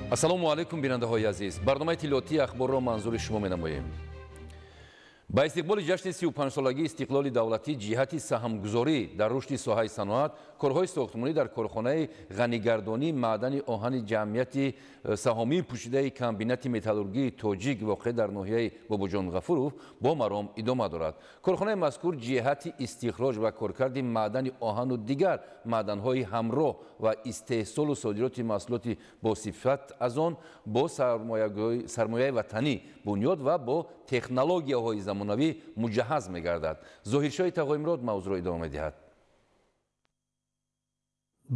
ассалому алайкум бинандаҳои азиз, барномаи тиллиётии ахборро манзури шумо менамоем. ба истиқболи ҷашни 35-солагии истиқлоли давлатӣ ҷиҳати саҳмгузорӣ дар рушди соҳаи саноат, корҳои сохтмонӣ дар корхонаи ғанигардонии маъдани оҳани ҷамъияти саҳомии пӯшидаи комбинати металлургии тоҷик воқеъ дар ноҳияи Бобоҷон Ғафуров бо маром идома дорад. Корхонаи мазкур ҷиҳати истихроҷ ва коркарди маъдани оҳану дигар маъданҳои ҳамроҳ ва истеҳсолу содироти маҳсулоти босифат аз он бо сармояи ватанӣ бунёд ва бо технологияҳои замонавӣ муҷаҳҳаз мегардад. Зоҳиршоҳи Тағоимрод мавзӯъро идома медиҳад.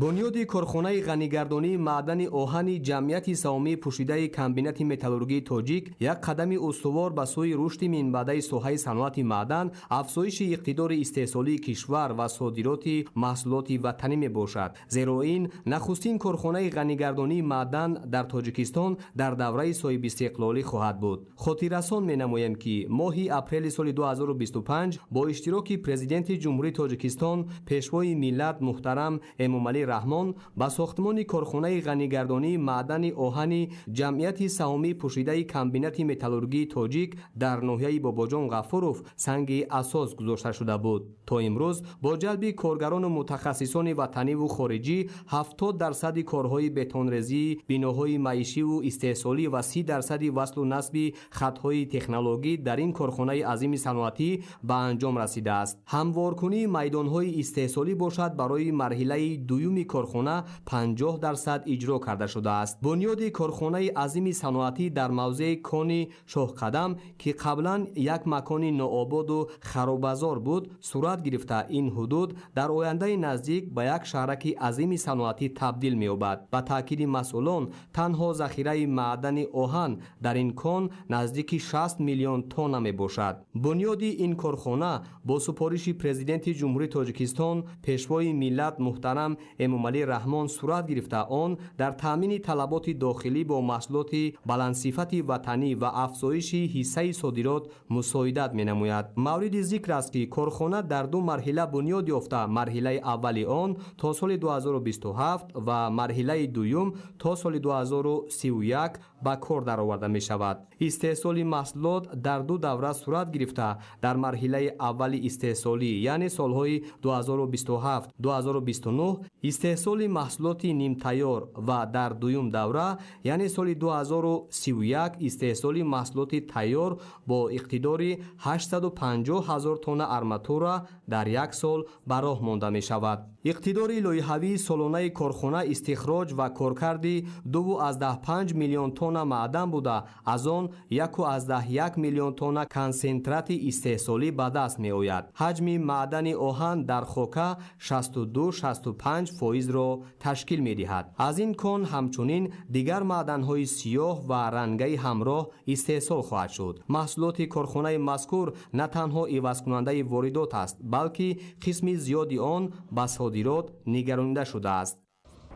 бунёди корхонаи ғанигардонии маъдани оҳани ҷамъияти саҳомии пӯшидаи комбинати металлургии тоҷик як қадами устувор ба сӯи рушди минбаъдаи соҳаи саноати маъдан, афзоиши иқтидори истеҳсолии кишвар ва содироти маҳсулоти ватанӣ мебошад. Зеро ин нахустин корхонаи ғанигардонии маъдан дар Тоҷикистон дар давраи соҳибистиқлолӣ хоҳад буд. Хотиррасон менамоем, ки моҳи апрели соли 2025 бо иштироки президенти ҷумҳурии Тоҷикистон, пешвои миллат муҳтарам Эмомалӣ раҳмон ба сохтмони корхонаи ғанигардонии маъдани оҳани ҷамъияти саҳомии пӯшидаи комбинати металлургии тоҷик дар ноҳияи Бобоҷон Ғафуров санги асос гузошта шуда буд. То имрӯз бо ҷалби коргарону мутахассисони ватаниву хориҷӣ 70% корҳои бетонрезӣ, биноҳои маишиву истеҳсолӣ ва 30% васлу насби хатҳои технологӣ дар ин корхонаи азими саноатӣ ба анҷом расидааст. Ҳамворкунии майдонҳои истеҳсолӣ бошад барои марҳилаи дуюми корхона 50% иҷро карда шудааст. бунёди корхонаи азими саноатӣ дар мавзеи кони Шоҳқадам, ки қаблан як макони ноободу харобазор буд, сурат гирифта ин ҳудуд дар ояндаи наздик ба як шаҳраки азими саноатӣ табдил меёбад. Ба таъкиди масъулон, танҳо захираи маъдани оҳан дар ин кон наздики 60 миллион тонна мебошад. бунёди ин корхона бо супориши президенти ҷумҳурии Тоҷикистон, пешвои миллат муҳтарам Эмомалӣ раҳмон сурат гирифта, он дар таъмини талаботи дохилӣ бо маҳсулоти баландсифати ватанӣ ва афзоиши ҳиссаи содирот мусоидат менамояд. мавриди зикр аст, ки корхона дар ду марҳила бунёд ёфта, марҳилаи аввали он то соли 2027 ва марҳилаи дуюм то соли 2031 ба кор дароварда мешавад. истеҳсоли маҳсулот дар ду давра сурат гирифта, дар марҳилаи аввали истеҳсолӣ, яъне солҳои 2027-2029 истеҳсоли маҳсулоти нимтайёр ва дар дуюм давра, яъне соли 2031 истеҳсоли маҳсулоти тайёр бо иқтидори 850 000 тонна арматура дар як сол ба роҳ монда мешавад. иқтидори лоиҳавии солонаи корхона истихроҷ ва коркарди 2,5 миллион тонна маъдан буда, аз он 1,1 миллион тонна консентрати истеҳсолӣ ба даст меояд. ҳаҷми маъдани оҳан дар хока 62-65% ташкил медиҳад. аз ин кон ҳамчунин дигар маъданҳои сиёҳ ва рангаи ҳамроҳ истеҳсол хоҳад шуд. маҳсулоти корхонаи мазкур на танҳо ивазкунандаи воридот аст, балки қисми зиёди он ба содирот нигаронида шудааст.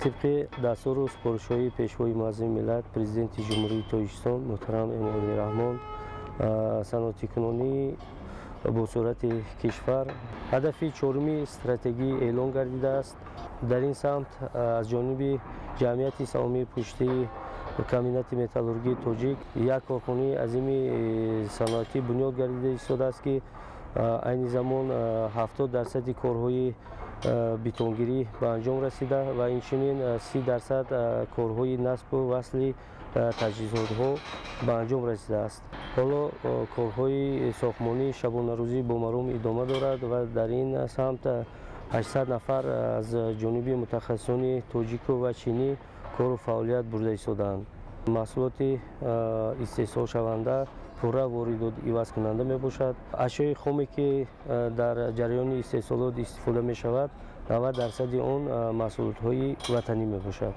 طبق دستور و سپارش‌های پیشوای معظم ملت پرزیدنت جمهوری تاجیکستان محترم امامعلی رحمان، صنعتی کنونی با صورت کشور هدف چهارمی استراتژی اعلام گردیده است. در این سمت از جانب جمعیت سهامی پشتی کامبینات متالورژی توجیک یک کارخانه عظیم صنعتی بنیاد گردیده ایستاده است که عین زمان 70% کارهای بیتونگیری به انجام رسیده و اینچنین 30% کارهای نصب و وصل تجهیزات‌ها به انجام رسیده است. حالا کارهای ساختمانی شبانه روزی با مرام ادامه دارد و در این سمت 800 نفر از جانب متخصصان تاجیک و چینی کار و فعالیت برده ایستادند. محصولات استحصال شونده پورا واردات ایواز کننده می باشد. اشیاء خامی که در جریان استحصالات استفاده می شود 90% آن محصولات های وطنی می باشد.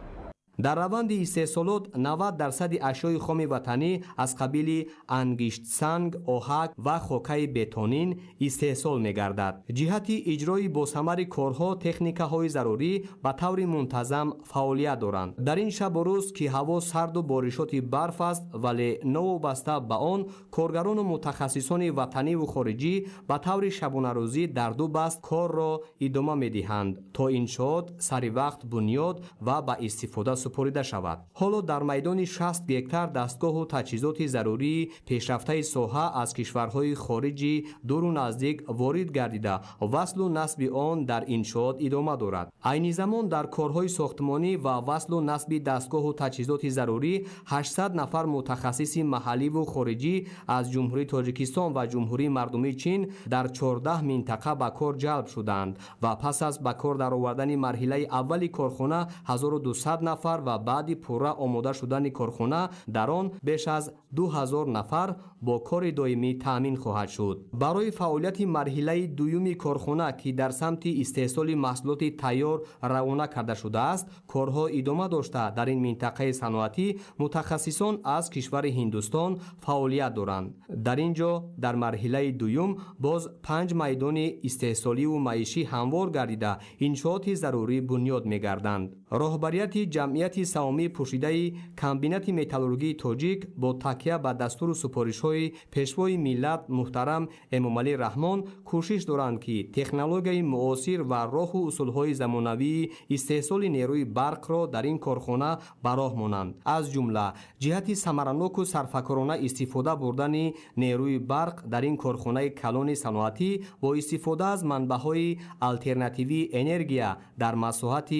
дар раванди истеҳсолот 90% ашёи хоми ватанӣ аз қабили ангиштсанг, оҳак ва хокаи бетонин истеҳсол мегардад. ҷиҳати иҷрои босамари корҳо техникаҳои зарурӣ ба таври мунтазам фаъолият доранд. дар ин шабу рӯз, ки ҳаво сарду боришоти барф аст, вале новобаста ба он, коргарону мутахассисони ватаниву хориҷӣ ба таври шабонарӯзӣ дар ду баст корро идома медиҳанд, то иншоот сари вақт бунёд ва ба истифода سپریده شود. حالا در میدان 60 گکتار دستگاه و تجهیزات ضروری پیشرفته ساحه از کشورهای خارجی دور و نزدیک وارد گردیده وصل و نصب آن در انشاءات ادامه دارد. عین زمان در کارهای ساختمانی و وصل و نصب دستگاه و تجهیزات ضروری 800 نفر متخصص محلی و خارجی از جمهوری تاجیکستان و جمهوری مردمی چین در 14 منطقه به کار جلب شدند و پس از به کار درآوردن مرحله اول کارخانه 1200 نفر و بعد پورا آماده شدن کارخانه در آن بیش از 2000 نفر با کار دائمی تامین خواهد شد. برای فعالیت مرحله دوم کارخانه که در سمت استحصال محصولات تیار روانه کرده شده است، کارها ادامه داشته در این منطقه صنعتی متخصصان از کشور هندوستان فعالیت دارند. در اینجا در مرحله دوم باز 5 میدان استحصالی و معیشی هموار گردیده انشاءات ضروری بنیاد می‌گردند. رهبریت جمعیت سهامی پوشیده کمبینت متالورژی تاجیک با تکیه به دستور سپارش‌های پیشوای ملت محترم امامعلی رحمان کوشش دارند که تکنولوژی معاصر و راه و اصول‌های زمانوی استحصال نیروی برق را در این کارخانه براه مانند. از جمله جهت ثمرناک و سرفکرانه استفاده بردن نیروی برق در این کارخانه کلان صنعتی با استفاده از منبع‌های آلترناتیوی انرژی در مساحت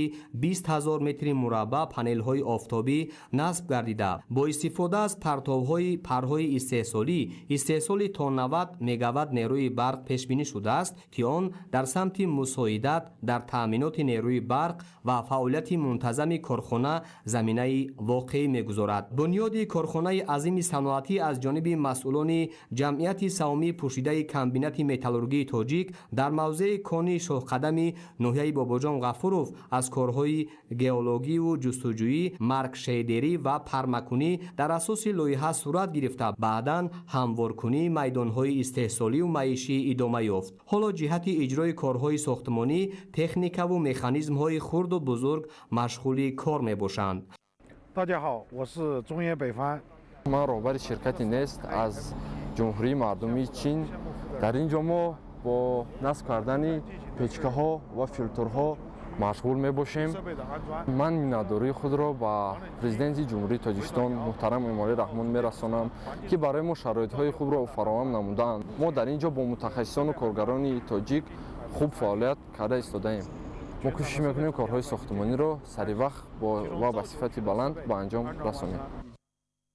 20000 متر مربع پنل‌های آفتابی نصب گردیده با استفاده از پرهای استحصالی استحصال تا 90 مگاوات نیروی برق پیش بینی شده است که آن در سمت مساعدت در تأمینات نیروی برق و فعالیت منتظم کارخانه زمینه واقعی می‌گذارد. بنیاد کارخانه عظیم صنعتی از جانب مسئولان جمعیت سهامی پوشیده کمبینت متالورژی تاجیک در موضع کانی شاهقدم ناحیه باباجان غفوروف از کارهای گئولوژی و جستجویی، مرگ شیدری و پرمکنی در اساس لایحه صورت گرفته بعداً هموارکنی میدانهای استحصالی و معیشی ادامه یافت. حالا جهت اجرای کارهای ساختمانی، تکنیک و مکانیزم‌های خرد و بزرگ مشغول کار می‌باشند. 大家好，我是中冶北方。 من رهبر شرکت نست از جمهوری مردمی چین. در اینجا ما با نصب کردن پیچکه ها و فیلترها مشغول می باشیم. من میناداری خود را با پرزیدنت جمهوری تاجیکستان محترم امامعلی رحمان می رسانم که برای ما شرایط های خوب را فراهم نمودند. ما در اینجا با متخصصان و کارگران تاجیک خوب فعالیت کرده ایستاده‌ایم. ما کوشش میکنیم کارهای ساختمانی را سریع وقت و با صفت بلند به انجام رسانیم.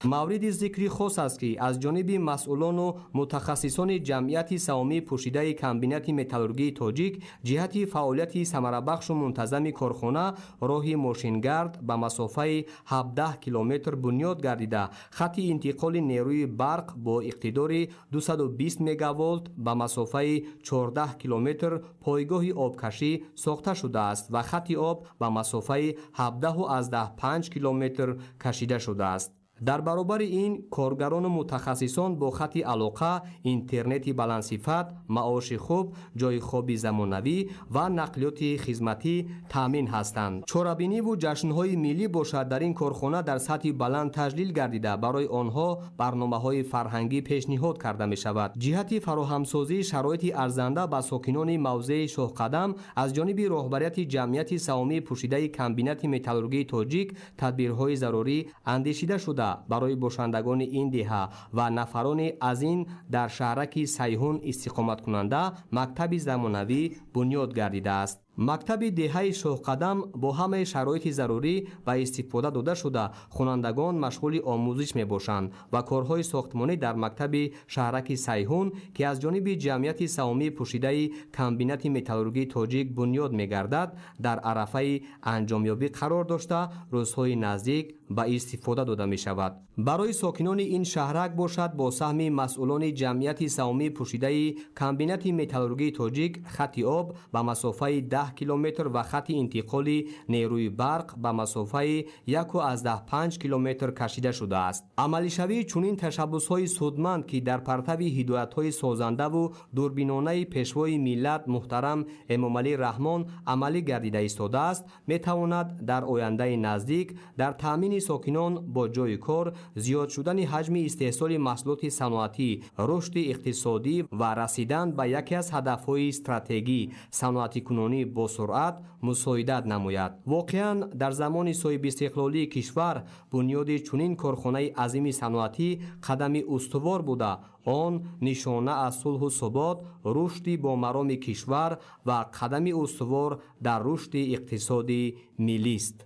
مورد ذکری خاص است که از جانب مسئولان و متخصصان جمعیت سهامی پوشیده کمبینت متالورژی تاجیک جهت فعالیت ثمره بخش و منتظم کارخانه راه ماشینگرد به مسافه 17 کیلومتر بنیاد گردیده خط انتقال نیروی برق با اقتدار 220 مگاولت به مسافه 14 کیلومتر پایگاه آبکشی ساخته شده است و خط آب به مسافه 17.5 کیلومتر کشیده شده است. در برابر این کارگران و متخصصان با خط علاقه، اینترنت بلندصفت، معاش خوب، جای خواب زمانوی و نقلیات خدمتی تامین هستند. چاره‌بینی و جشن‌های ملی باشد در این کارخانه در سطح بلند تجلیل گردیده برای آنها برنامه‌های فرهنگی پیشنهاد کرده می شود. جهت فراهمسازی شرایط ارزنده به ساکنان موضع شاهقدم از جانب رهبریت جمعیت سهامی پوشیده کمبینت متالورژی تاجیک تدبیرهای ضروری اندیشیده شده برای باشندگان این دهه و نفران از این در شهرک سیهون استقامت کننده مکتب زمانوی بنیاد گردیده است. مکتب دهه شاهقدم با همه شرایط ضروری و استفاده داده شده خوانندگان مشغول آموزش می باشند و کارهای ساختمانی در مکتب شهرک سیهون که از جانب جمعیت سهامی پوشیده کمبینت متالورژی تاجیک بنیاد می گردد در عرفه انجامیابی قرار داشته روزهای نزدیک به استفاده داده می شود. برای ساکنان این شهرک باشد با سهم مسئولان جمعیت سهامی پوشیده کمبینت متالورژی تاجیک خط آب به مسافه 10 کیلومتر و خط انتقال نیروی برق به مسافه 1.5 کیلومتر کشیده شده است. عملی شوی چنین تشبس‌های سودمند که در پرتو هدایت‌های سازنده و دوربینانه پیشوای ملت محترم امامعلی رحمان عملی گردیده ایستاده است می‌تواند در آینده نزدیک در تامین ساکنان با جای کار، زیاد شدن حجم استحصال محصولات صنعتی، رشد اقتصادی و رسیدن به یکی از هدف‌های استراتژی صنعتی کنونی با سرعت مساعدت نماید. واقعا در زمان صاحب استقلالی کشور بنیاد چنین کارخانه عظیم صنعتی قدم استوار بوده. آن نشانه از صلح و ثبات، رشد با مرام کشور و قدم استوار در رشد اقتصادی ملی است.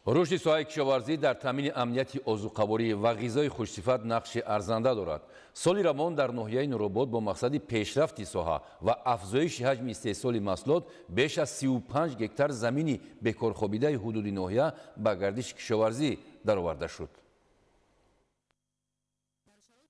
رشد ساحه کشاورزی در تامین امنیت عضوقواری و غذای خوش‌صفت نقش ارزنده دارد. سالی روان در ناحیه نوروباد با مقصد پیشرفت ساحه و افزایش حجم استحصال محصولات بیش از 35 گکتار زمینی بکارخوابیده حدود ناحیه به گردش کشاورزی درآورده شد.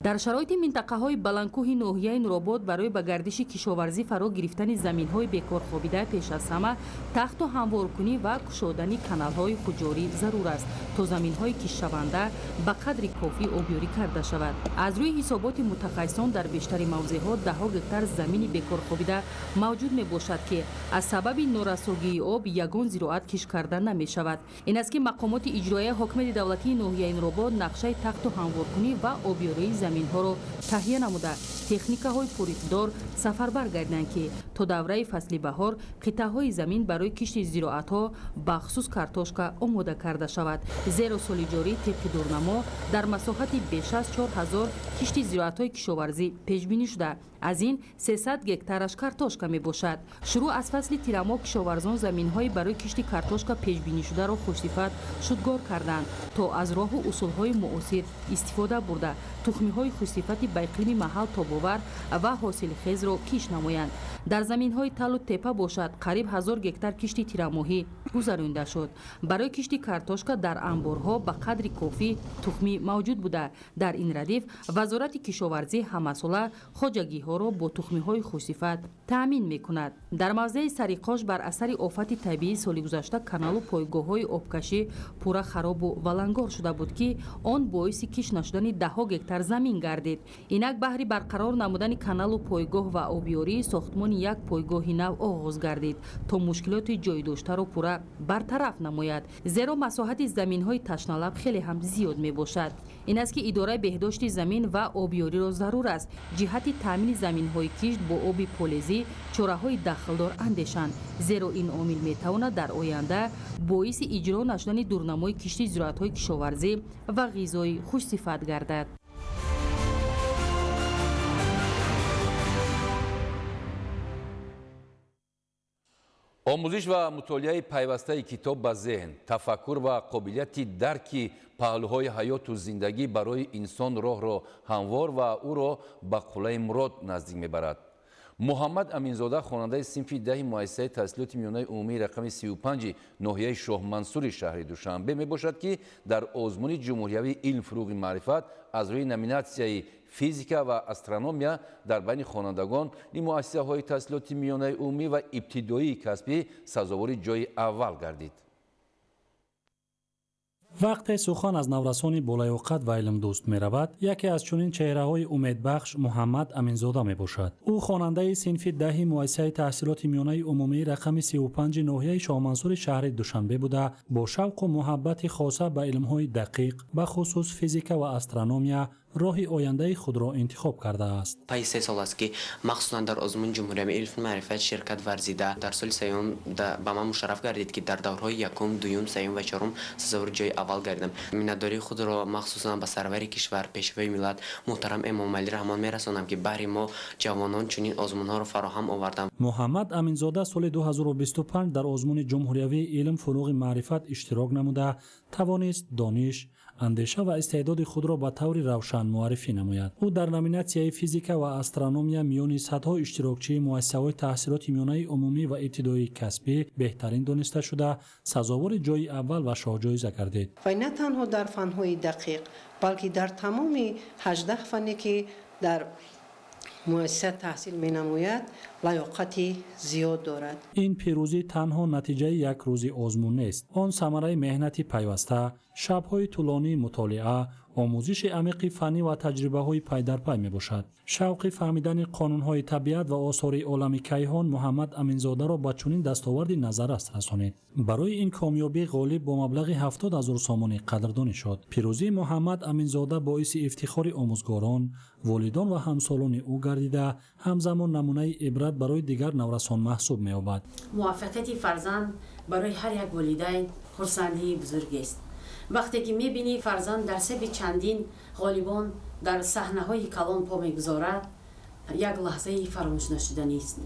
در شرایط منطقه‌های بلندکوه ناحیه نوروباد برای به گردش کشاورزی فرا گرفتن زمین‌های بکارخوابیده پیش از همه تخت و هموارکنی و گشودن کانال‌های خودجاری ضرور است تا زمین‌های کشت‌شونده به قدر کافی آبیاری کرده شود. از روی حسابات متخصصان در بیشتر موضع‌ها ده‌ها گکتار زمین بکارخوابیده موجود میباشد که از سبب نارساگی آب یگان زراعت کش کرده نمی‌شود. این است که مقامات اجرایی حکومت دولتی ناحیه نوروباد نقشه تخت و هموارکنی و آبیاری زمین‌ها را تهیه نموده تکنیک‌های پوریدار سفربر گردند که تا دوره فصل بهار قطعه‌های زمین برای کشت زراعت‌ها بخصوص کارتوشکا آماده کرده شود. زیرا سال جاری طبق دورنما در مساحت بیش از 4000 کشت زراعت‌های کشاورزی پیش بینی شده. از این 300 گکتارش کارتوشکا می باشد. شروع از فصل تیرما کشاورزان زمین‌های برای کشت کارتوشکا پیش بینی شده را خوش‌صفت شدگار کردند تا از راه و اصول‌های معاصر استفاده برده تخمی‌های خوش‌صفت به اقلیم محل تاب‌آور و حاصلخیز را کشت نمایند. در زمین‌های تل و تپه باشد قریب 1000 گکتار کشت تیرماهی گذرانده شد. برای کشت کارتوشکا در انبارها به قدر کافی تخمی موجود بوده. در این ردیف وزارت کشاورزی همساله خواجگی‌ها را با تخمی‌های خوش‌صفت تأمین می‌کند. در موضع سریقاش بر اثر آفت طبیعی سال گذشته کانال و پایگاه‌های آبکشی پورا خراب و ولنگار شده بود که آن باعث کشت نشدن ده‌ها گکتار زمین گردید. اینک بهر برقرار نمودن کانال و پایگاه و آبیاری ساختمان یک پایگاه نو آغاز گردید تا مشکلات جای داشته را پورا برطرف نماید. زیرا مساحت زمین‌های تشنه‌لب خیلی هم زیاد میباشد. این است که اداره بهداشت زمین و آبیاری را ضرور است جهت تامین زمین‌های کشت با آب پلیزی چاره‌های دخلدار اندیشند. زیرا این عامل میتواند در آینده باعث اجرا نشدن دورنمای کشت زراعت‌های کشاورزی و غذای خوش‌صفت گردد. آموزش و مطالعه پیوسته کتاب به ذهن، تفکر و قابلیت درک پهلوهای حیات و زندگی برای انسان راه را هموار و او را به قله مراد نزدیک میبرد. محمد امینزاده خواننده صنف 10 مؤسسه تحصیلات میانه عمومی رقم 35 ناحیه شاه منصور شهر دوشنبه میباشد که در آزمون جمهوری علم فروغ معرفت از روی نامیناسیای فیزیکا و استرونومیا در بین خوانندگان این مؤسسه های تحصیلات میانه عمومی و ابتدایی کسبی سزاوار جای اول گردید. وقتی سخن از نورسان بالایوقت و علم دوست می رود، یکی از چنین چهره های امیدبخش محمد امینزاده می باشد. او خواننده صنف 10 مؤسسه تحصیلات میانه عمومی رقم 35 ناحیه شاه منصور شهر دوشنبه بوده با شوق و محبت خاصه به علم های دقیق به خصوص فیزیکا و استرونومیا راه آینده خود را انتخاب کرده است. پای 3 سال است که مخصوصا در آزمون جمهوری علم معرفت شرکت ورزیده. در سال سیوم به من مشرف گردید که در دورهای یکم، دوم، سیوم و چهارم سزاوار جای اول گردم. مینداری خود را مخصوصا به سرور کشور پیشوای ملت محترم امام علی رحمان میرسانم که برای ما جوانان چنین آزمون ها را فراهم آوردم. محمد امینزاده سال 2025 در آزمون جمهوری علم فروغ معرفت اشتراک نموده توانست دانش، اندیشه و استعداد خود را به طور روشن معرفی نماید. او در نامیناسیای فیزیکا و استرونومیا میان صدها اشتراکچی مؤسسه‌های تحصیلات میانه عمومی و ابتدایی کسبی بهترین دانسته شده سزاوار جای اول و شاهجایزه گردید. و نه تنها در فن‌های دقیق بلکه در تمام 18 فنی که در مؤسسه تحصیل می نماید لیاقتی زیاد دارد. این پیروزی تنها نتیجه یک روزی آزمون نیست. آن ثمره مهنت پیوسته، شب‌های طولانی مطالعه، آموزش عمیق فنی و تجربه‌های پای در پای میباشد. شوق فهمیدن قانون‌های طبیعت و آثار عالم کیهان محمد امینزاده را به چنین دستاوردی نظر است رسانید. برای این کامیابی غالب با مبلغ 70,000 سومانی قدردانی شد. پیروزی محمد امینزاده باعث افتخار آموزگاران، والدان و همسالان او گردیده همزمان نمونه عبرت برای دیگر نورسان محسوب می‌یابد. موفقیت فرزند برای هر یک والدین خرسندی بزرگ است. وقتی که می‌بینی فرزند در سبی چندین غالبان در صحنه‌های کلان پا می‌گذارد، یک لحظه فراموش نشدنی است.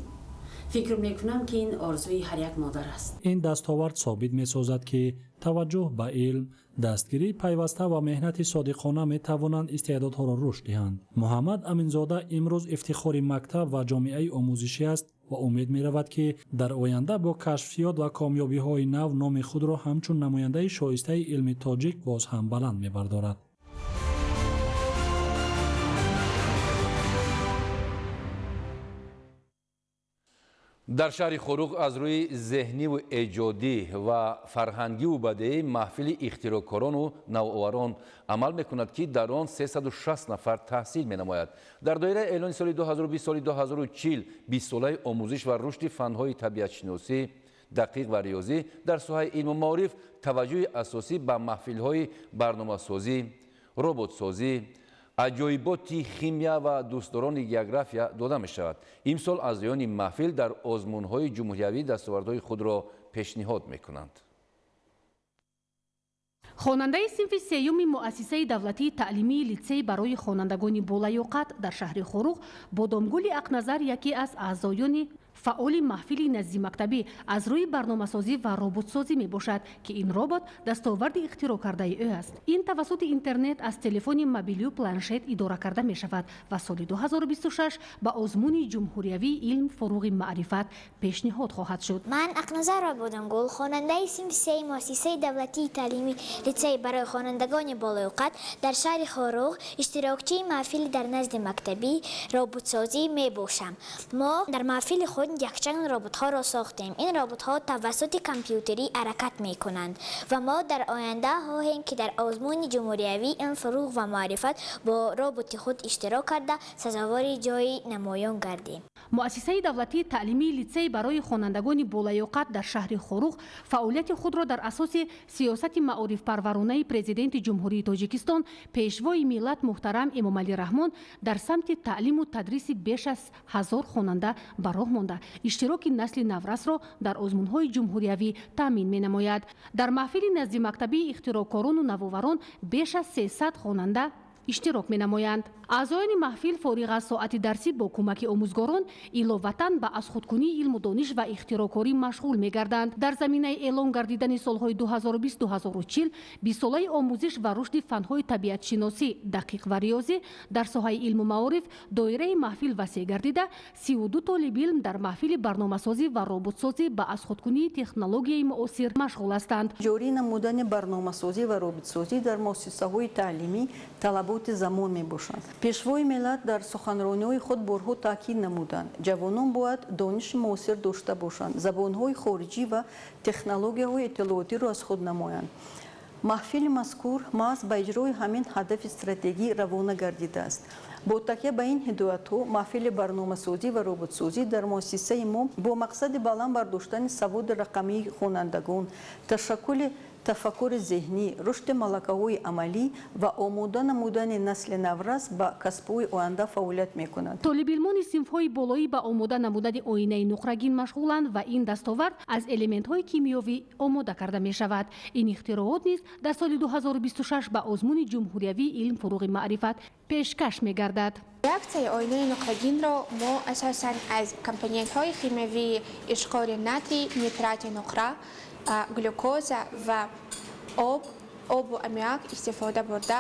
فکر می‌کنم که این آرزوی هر یک مادر است. این دستاورد ثابت می‌سازد که توجه به علم، دستگیری پیوسته و مهنت صادقانه می‌توانند استعدادها را رشد دهند. محمد امینزاده امروز افتخار مکتب و جامعه آموزشی است و امید می‌رود که در آینده با کشفیات و کامیابی‌های نو نام خود را همچون نماینده شایسته علم تاجیک باز هم بلند می‌بردارد. در شهر خروق از روی ذهنی و ایجادی و فرهنگی و بدیعی محفل اختراعکاران و نوآوران عمل میکند که در آن 360 نفر تحصیل مینماید. در دایره اعلان سال 2020 سال 2040 20 ساله آموزش و رشد فنهای طبیعت شناسی، دقیق و ریاضی در ساحه علم و معارف توجه اساسی به محفل‌های برنامه‌سازی، ربات‌سازی، عجایبات خیمیا و دوستداران گئوگرافیا داده می شود. امسال اعضایان محفل در آزمون‌های جمهوریوی دستاوردهای خود را پیشنهاد می کنند. خواننده صنف سیوم مؤسسه دولتی تعلیمی لیتسه برای خوانندگان بالیاقت در شهر خروق بادامگل اقنظر یکی از اعضایان فعال محفل نزدی مکتبی از روی برنامه‌سازی و ربات سازی می باشد که این ربات دستاورد اختراع کرده او است. این توسط اینترنت از تلفن موبیل و پلنشت اداره کرده می شود و سال 2026 به آزمون جمهوریوی علم فروغ معرفت پیشنهاد خواهد شد. من اقنظر بادامگل خواننده صنف سه مؤسسه دولتی تعلیمی لیتسه برای خوانندگان بالیاقت در شهر خروق اشتراکچی محفل در نزد مکتبی ربات سازی می باشم. ما در محفل خود یکچند ربات ها را ساختیم. این ربات ها توسط کامپیوتری حرکت می کنند و ما در آینده خواهیم که در آزمون جمهوریوی علم فروغ و معرفت با ربات خود اشتراک کرده سزاوار جای نمایان گردیم. مؤسسه دولتی تعلیمی لیتسه برای خوانندگان بالیاقت در شهر خروق فعالیت خود را در اساس سیاست معارف پرورانه پرزیدنت جمهوری تاجیکستان پیشوای ملت محترم امامعلی رحمان در سمت تعلیم و تدریس بیش از 1000 خواننده به راه مانده اشتراک نسل نورس را در آزمون‌های جمهوریوی تامین می‌نماید. در محفل نزدی مکتبی اختراعکاران و نوآوران بیش از 300 خواننده اشتراک می‌نمایند. اعضایان محفل فارغ از ساعت درسی با کمک آموزگاران علاوةً به از خودکنی علم و دانش و اختراعکاری مشغول می‌گردند. در زمینه اعلان گردیدن سال‌های 2020-2040 20 ساله آموزش و رشد فن‌های طبیعت شناسی، دقیق و ریاضی در ساحه علم و معارف دایره محفل وسیع گردیده 32 طالب علم در محفل برنامه‌سازی و ربات‌سازی به از خودکنی تکنولوژی معاصر مشغول هستند. جاری نمودن برنامه‌سازی و ربات‌سازی در مؤسسه‌های تعلیمی طلبات زمان می‌باشد. پیشوای ملت در سخنرانی‌های خود برها تاکید نمودند جوانان باید دانش معاصر داشته باشند، زبان‌های خارجی و تکنولوژی‌های اطلاعاتی را از خود نمایند. محفل مذکور محض به اجرای همین هدف استراتژی روانه گردیده است. با تکیه به این هدایت‌ها محفل برنامه‌سازی و ربات‌سازی در مؤسسه ما با مقصد بلند برداشتن سواد رقمی خوانندگان، تشکل تفکر ذهنی، رشد ملکه‌های عملی و آماده نمودن نسل نورس به کسب‌های آینده فعالیت می‌کنند. طالب علمان صنف‌های بالایی به آماده نمودن آینه نقره‌گین مشغولند و این دستاورد از المنت‌های کیمیایی آماده کرده می‌شود. این اختراعات نیز در سال 2026 به آزمون جمهوریوی علم فروغ معرفت پیشکش می‌گردد. ریاکسیون آینه نقره‌گین را ما اساساً از کمپوننت‌های شیمیایی اشعاع ناتری، نیترات نقره، گلوکوز و آب و آمیاک استفاده برده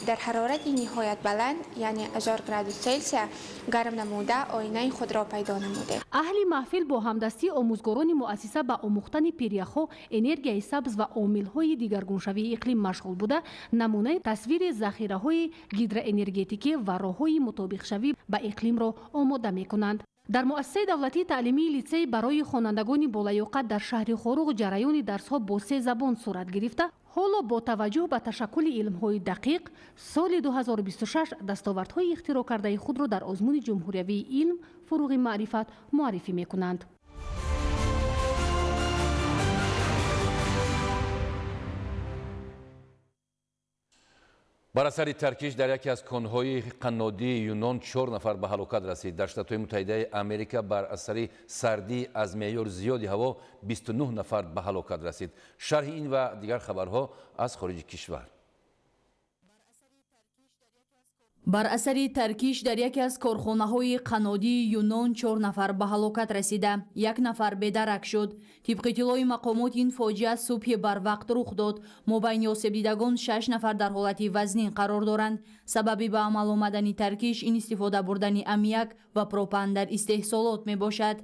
در حرارت نهایت بلند یعنی 1000 گراد سلسیوس گرم نموده آینه خود را پیدا نموده. اهل محفل با همدستی آموزگاران مؤسسه به آموختن پیریخ‌ها، انرژی سبز و عامل‌های دیگرگونشوی اقلیم مشغول بوده نمونه تصویر ذخیره‌های هیدروانرژتیکی و راه‌های مطابق شوی به اقلیم را آماده می‌کنند. در مؤسسه دولتی تعلیمی لیتسه برای خوانندگان بالیاقت در شهر خروق جریان درس‌ها با 3 زبان صورت گرفته حالا با توجه به تشکل علم‌های دقیق سال 2026 دستاوردهای اختراع کرده خود را در آزمون جمهوری علم فروغ معرفت معرفی می‌کنند. بر اثر ترکیش در یکی از کنهای قنادی یونان 4 نفر به هلاکت رسید. در ایالات متحده آمریکا بر اثر سردی از معیار زیادی هوا 29 نفر به هلاکت رسید. شرح این و دیگر خبرها از خارج کشور. بر اثر ترکیش در یکی از کارخانه‌های قنادی یونان 4 نفر به هلاکت رسیده، 1 نفر بدرک شد. طبق اطلاع مقامات این فاجعه صبح بر وقت رخ داد. مابین آسیب دیدگان 6 نفر در حالت وزنی قرار دارند. سبب به عمل آمدن ترکیش این استفاده بردن امیاک و پروپان در استحصالات می باشد.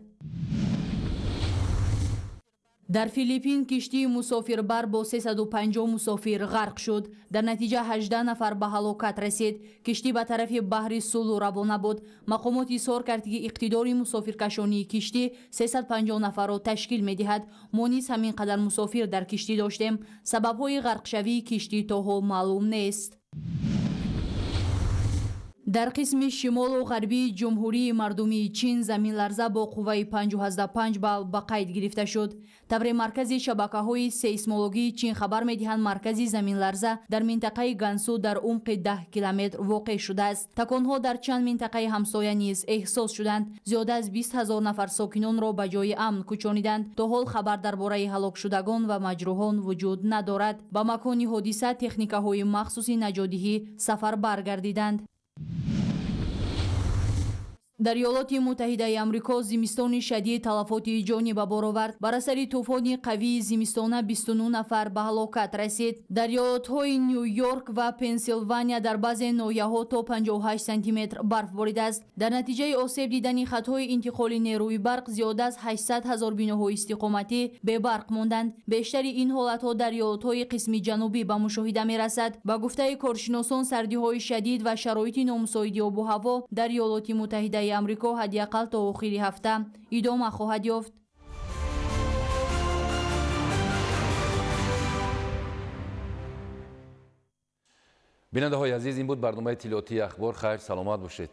در فیلیپین کشتی مسافربر با 350 مسافر غرق شد. در نتیجه 18 نفر به هلاکت رسید. کشتی به طرف بحر سولو روانه بود. مقامات اظهار کرد که اقتدار مسافرکشانی کشتی 350 نفر را تشکیل می دهد. ما نیز همین قدر مسافر در کشتی داشتیم. سبب‌های غرق شوی کشتی تا حال معلوم نیست. در قسم شمال و غربی جمهوری مردمی چین زمین لرزه با قوه 5.5 بال به قید گرفته شد. طبق مرکز شبکه‌های سیسمولوژی چین خبر می‌دهند مرکز زمین لرزه در منطقه گانسو در عمق 10 کیلومتر واقع شده است. تکان‌ها در چند منطقه همسایه نیز احساس شدند. زیاده از 20,000 نفر ساکنان را به جای امن کوچانیدند. تا حال خبر درباره هلاک شدگان و مجروحان وجود ندارد. به مکان حادثه تکنیک‌های مخصوص نجاتدهی سفر برگردیدند. در ایالات متحده آمریکا زمستان شدید تلفاتی جانی به بار آورد. بر اثر طوفان قوی زمستانه 29 نفر به هلاکت رسید. در ایالت‌های نیویورک و پنسیلوانیا در بعضی ناحیه‌ها تا 58 سانتی متر برف بارید است. در نتیجه آسیب دیدن خطهای انتقال نیروی برق زیاده از 800,000 بیناهای استقامتی به برق ماندند. بیشتر این حالت‌ها در ایالت‌های قسم جنوبی به مشاهده می‌رسد. با گفته کارشناسان سردی‌های شدید و شرایط نامساعد آب و هوا در ایالات متحده آمریکا حداقل تا آخر هفته ادامه خواهد یافت. بیننده های عزیز، این بود برنامه اطلاعاتی اخبار. خیر سلامت باشید.